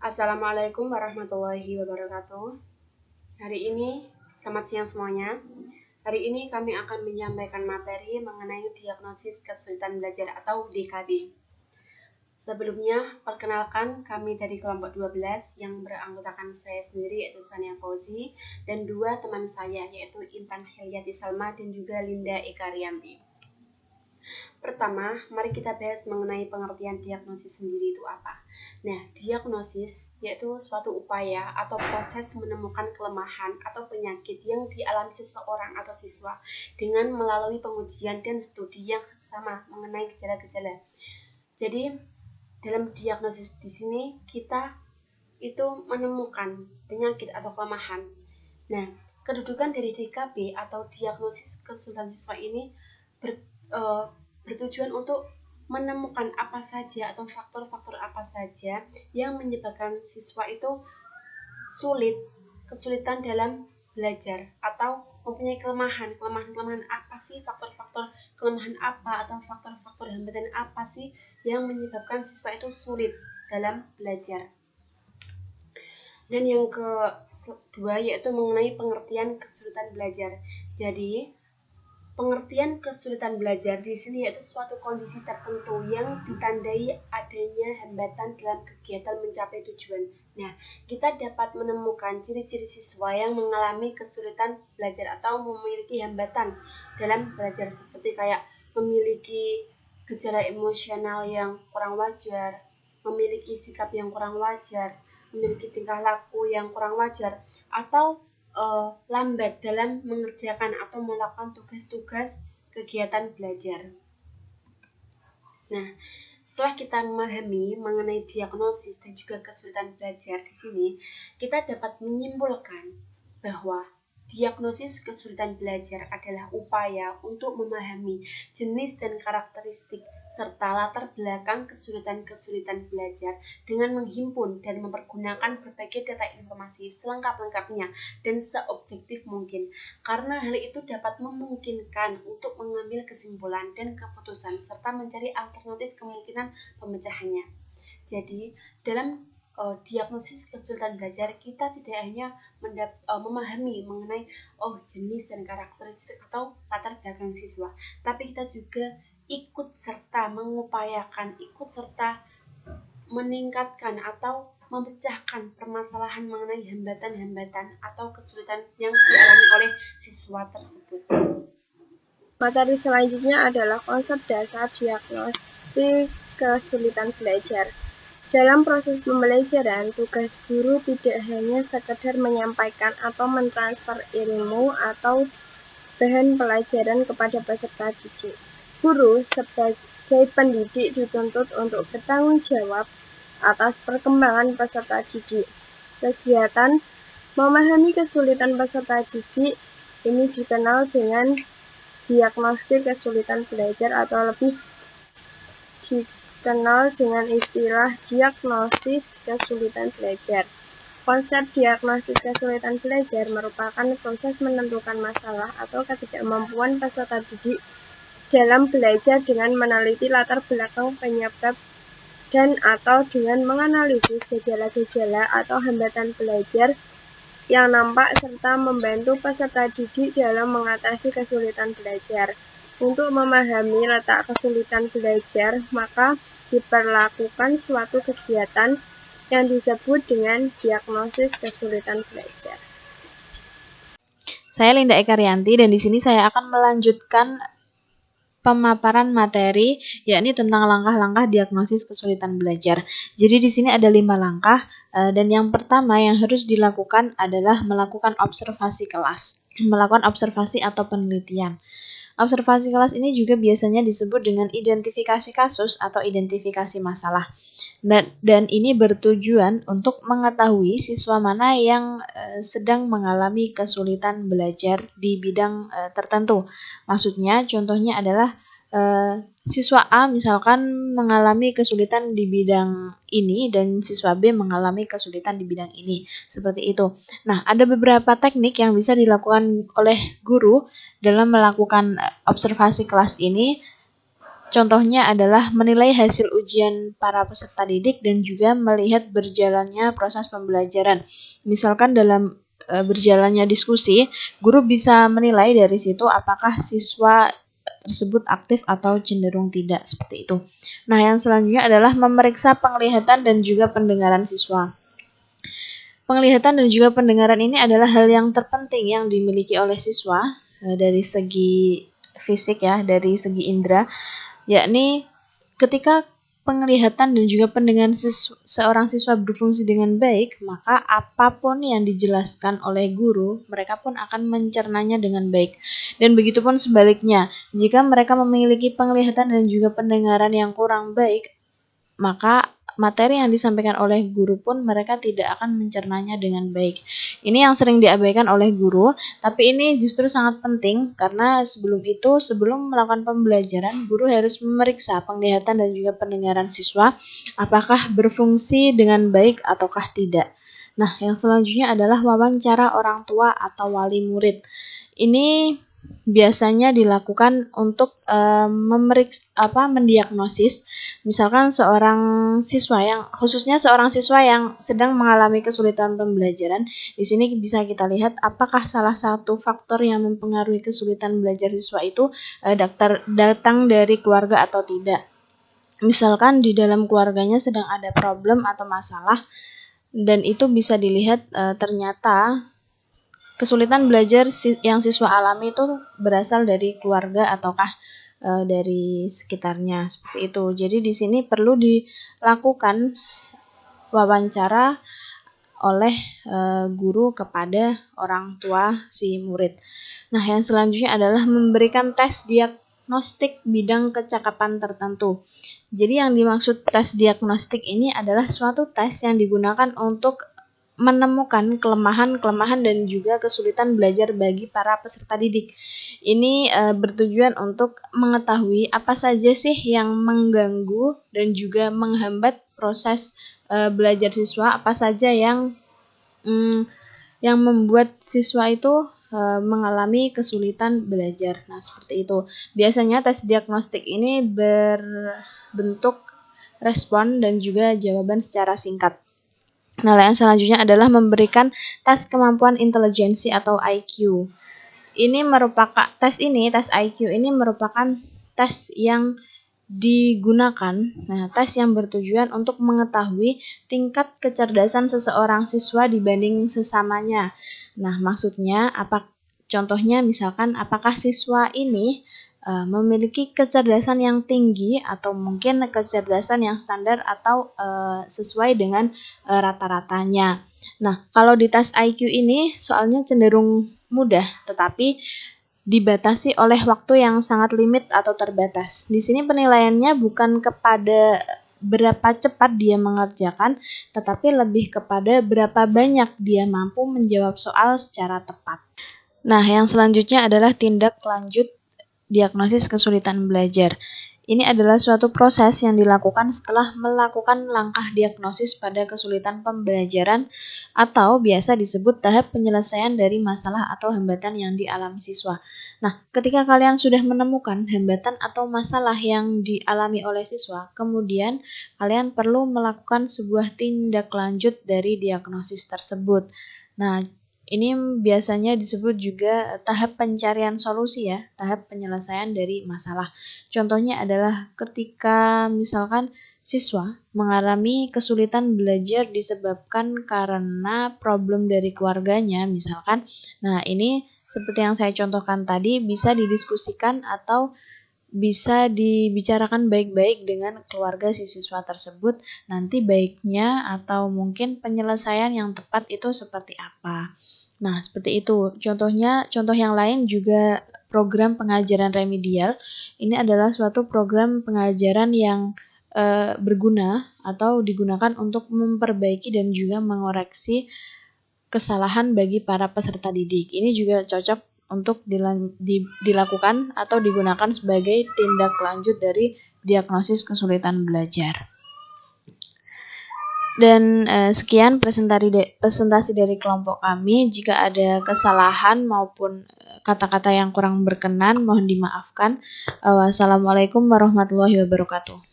Assalamualaikum warahmatullahi wabarakatuh. Hari ini, selamat siang semuanya. Hari ini kami akan menyampaikan materi mengenai diagnosis kesulitan belajar atau DKB. Sebelumnya, perkenalkan kami dari kelompok 12 yang beranggotakan saya sendiri yaitu Sania Fauzi dan dua teman saya yaitu Intan Hilyati Salma dan juga Linda Eka Rianti. Pertama, mari kita bahas mengenai pengertian diagnosis sendiri itu apa. Nah, diagnosis yaitu suatu upaya atau proses menemukan kelemahan atau penyakit yang dialami seseorang atau siswa dengan melalui pengujian dan studi yang seksama mengenai gejala-gejala. Jadi, dalam diagnosis di sini kita itu menemukan penyakit atau kelemahan. Nah, kedudukan dari DKB atau diagnosis kesulitan siswa ini bertujuan untuk menemukan apa saja atau faktor-faktor apa saja yang menyebabkan siswa itu kesulitan dalam belajar atau mempunyai kelemahan apa sih, faktor-faktor kelemahan apa atau faktor-faktor hambatan apa sih yang menyebabkan siswa itu sulit dalam belajar. Dan yang kedua yaitu mengenai pengertian kesulitan belajar. Jadi pengertian kesulitan belajar di sini yaitu suatu kondisi tertentu yang ditandai adanya hambatan dalam kegiatan mencapai tujuan. Nah, kita dapat menemukan ciri-ciri siswa yang mengalami kesulitan belajar atau memiliki hambatan dalam belajar seperti kayak memiliki gejala emosional yang kurang wajar, memiliki sikap yang kurang wajar, memiliki tingkah laku yang kurang wajar, atau lambat dalam mengerjakan atau melakukan tugas-tugas kegiatan belajar. Nah, setelah kita memahami mengenai diagnosis dan juga kesulitan belajar di sini, kita dapat menyimpulkan bahwa diagnosis kesulitan belajar adalah upaya untuk memahami jenis dan karakteristik serta latar belakang kesulitan-kesulitan belajar dengan menghimpun dan mempergunakan berbagai data informasi selengkap-lengkapnya dan seobjektif mungkin, karena hal itu dapat memungkinkan untuk mengambil kesimpulan dan keputusan serta mencari alternatif kemungkinan pemecahannya. Jadi, dalam diagnosis kesulitan belajar kita tidak hanya memahami mengenai jenis dan karakteristik atau latar belakang siswa, tapi kita juga ikut serta meningkatkan atau memecahkan permasalahan mengenai hambatan-hambatan atau kesulitan yang dialami oleh siswa tersebut. Materi selanjutnya adalah konsep dasar diagnostik kesulitan belajar. Dalam proses pembelajaran, tugas guru tidak hanya sekedar menyampaikan atau mentransfer ilmu atau bahan pelajaran kepada peserta didik. Guru sebagai pendidik dituntut untuk bertanggung jawab atas perkembangan peserta didik. Kegiatan memahami kesulitan peserta didik ini dikenal dengan diagnostik kesulitan belajar atau lebih dikenal dengan istilah diagnosis kesulitan belajar. Konsep diagnosis kesulitan belajar merupakan proses menentukan masalah atau ketidakmampuan peserta didik dalam belajar dengan meneliti latar belakang penyebab dan atau dengan menganalisis gejala-gejala atau hambatan belajar yang nampak serta membantu peserta didik dalam mengatasi kesulitan belajar. Untuk memahami letak kesulitan belajar, maka diperlakukan suatu kegiatan yang disebut dengan diagnosis kesulitan belajar. Saya Linda Eka Rianti dan di sini saya akan melanjutkan pemaparan materi yakni tentang langkah-langkah diagnosis kesulitan belajar. Jadi di sini ada 5 langkah dan yang pertama yang harus dilakukan adalah melakukan observasi kelas, melakukan observasi atau penelitian. Observasi kelas ini juga biasanya disebut dengan identifikasi kasus atau identifikasi masalah. Dan ini bertujuan untuk mengetahui siswa mana yang sedang mengalami kesulitan belajar di bidang tertentu. Maksudnya, contohnya adalah siswa A misalkan mengalami kesulitan di bidang ini dan siswa B mengalami kesulitan di bidang ini. Seperti itu. Nah, ada beberapa teknik yang bisa dilakukan oleh guru dalam melakukan observasi kelas ini. Contohnya adalah menilai hasil ujian para peserta didik dan juga melihat berjalannya proses pembelajaran. Misalkan dalam berjalannya diskusi, guru bisa menilai dari situ apakah siswa tersebut aktif atau cenderung tidak, seperti itu. Nah, yang selanjutnya adalah memeriksa penglihatan dan juga pendengaran siswa. Penglihatan dan juga pendengaran ini adalah hal yang terpenting yang dimiliki oleh siswa dari segi fisik ya, dari segi indera, yakni ketika penglihatan dan juga pendengaran seorang siswa berfungsi dengan baik, maka apapun yang dijelaskan oleh guru, mereka pun akan mencernanya dengan baik. Dan begitupun sebaliknya, jika mereka memiliki penglihatan dan juga pendengaran yang kurang baik, maka materi yang disampaikan oleh guru pun mereka tidak akan mencernanya dengan baik. Ini yang sering diabaikan oleh guru, tapi ini justru sangat penting karena sebelum melakukan pembelajaran, guru harus memeriksa penglihatan dan juga pendengaran siswa apakah berfungsi dengan baik ataukah tidak. Nah, yang selanjutnya adalah wawancara orang tua atau wali murid. Ini biasanya dilakukan untuk mendiagnosis, misalkan khususnya seorang siswa yang sedang mengalami kesulitan pembelajaran. Di sini bisa kita lihat apakah salah satu faktor yang mempengaruhi kesulitan belajar siswa itu datang dari keluarga atau tidak. Misalkan di dalam keluarganya sedang ada problem atau masalah, dan itu bisa dilihat ternyata kesulitan belajar yang siswa alami itu berasal dari keluarga ataukah dari sekitarnya, seperti itu. Jadi di sini perlu dilakukan wawancara oleh guru kepada orang tua si murid. Nah, yang selanjutnya adalah memberikan tes diagnostik bidang kecakapan tertentu. Jadi yang dimaksud tes diagnostik ini adalah suatu tes yang digunakan untuk menemukan kelemahan-kelemahan dan juga kesulitan belajar bagi para peserta didik. Ini bertujuan untuk mengetahui apa saja sih yang mengganggu dan juga menghambat proses belajar siswa, apa saja yang membuat siswa itu mengalami kesulitan belajar. Nah, seperti itu. Biasanya tes diagnostik ini berbentuk respon dan juga jawaban secara singkat. Nah, yang selanjutnya adalah memberikan tes kemampuan intelijensi atau IQ. Tes IQ ini merupakan tes yang digunakan, tes yang bertujuan untuk mengetahui tingkat kecerdasan seseorang siswa dibanding sesamanya. Nah, maksudnya contohnya misalkan apakah siswa ini memiliki kecerdasan yang tinggi atau mungkin kecerdasan yang standar atau sesuai dengan rata-ratanya. Nah, kalau di tes IQ ini soalnya cenderung mudah, tetapi dibatasi oleh waktu yang sangat limit atau terbatas. Di sini penilaiannya bukan kepada berapa cepat dia mengerjakan, tetapi lebih kepada berapa banyak dia mampu menjawab soal secara tepat. Nah, yang selanjutnya adalah tindak lanjut diagnosis kesulitan belajar. Ini adalah suatu proses yang dilakukan setelah melakukan langkah diagnosis pada kesulitan pembelajaran atau biasa disebut tahap penyelesaian dari masalah atau hambatan yang dialami siswa. Nah, ketika kalian sudah menemukan hambatan atau masalah yang dialami oleh siswa, kemudian kalian perlu melakukan sebuah tindak lanjut dari diagnosis tersebut. Nah, ini biasanya disebut juga tahap pencarian solusi ya, tahap penyelesaian dari masalah. Contohnya adalah ketika misalkan siswa mengalami kesulitan belajar disebabkan karena problem dari keluarganya misalkan. Nah, ini seperti yang saya contohkan tadi bisa didiskusikan atau bisa dibicarakan baik-baik dengan keluarga si siswa tersebut. Nanti baiknya atau mungkin penyelesaian yang tepat itu seperti apa. Nah, seperti itu. Contoh yang lain juga program pengajaran remedial. Ini adalah suatu program pengajaran yang berguna atau digunakan untuk memperbaiki dan juga mengoreksi kesalahan bagi para peserta didik. Ini juga cocok untuk dilakukan atau digunakan sebagai tindak lanjut dari diagnosis kesulitan belajar. Dan sekian presentasi dari kelompok kami. Jika ada kesalahan maupun kata-kata yang kurang berkenan, mohon dimaafkan. Wassalamualaikum warahmatullahi wabarakatuh.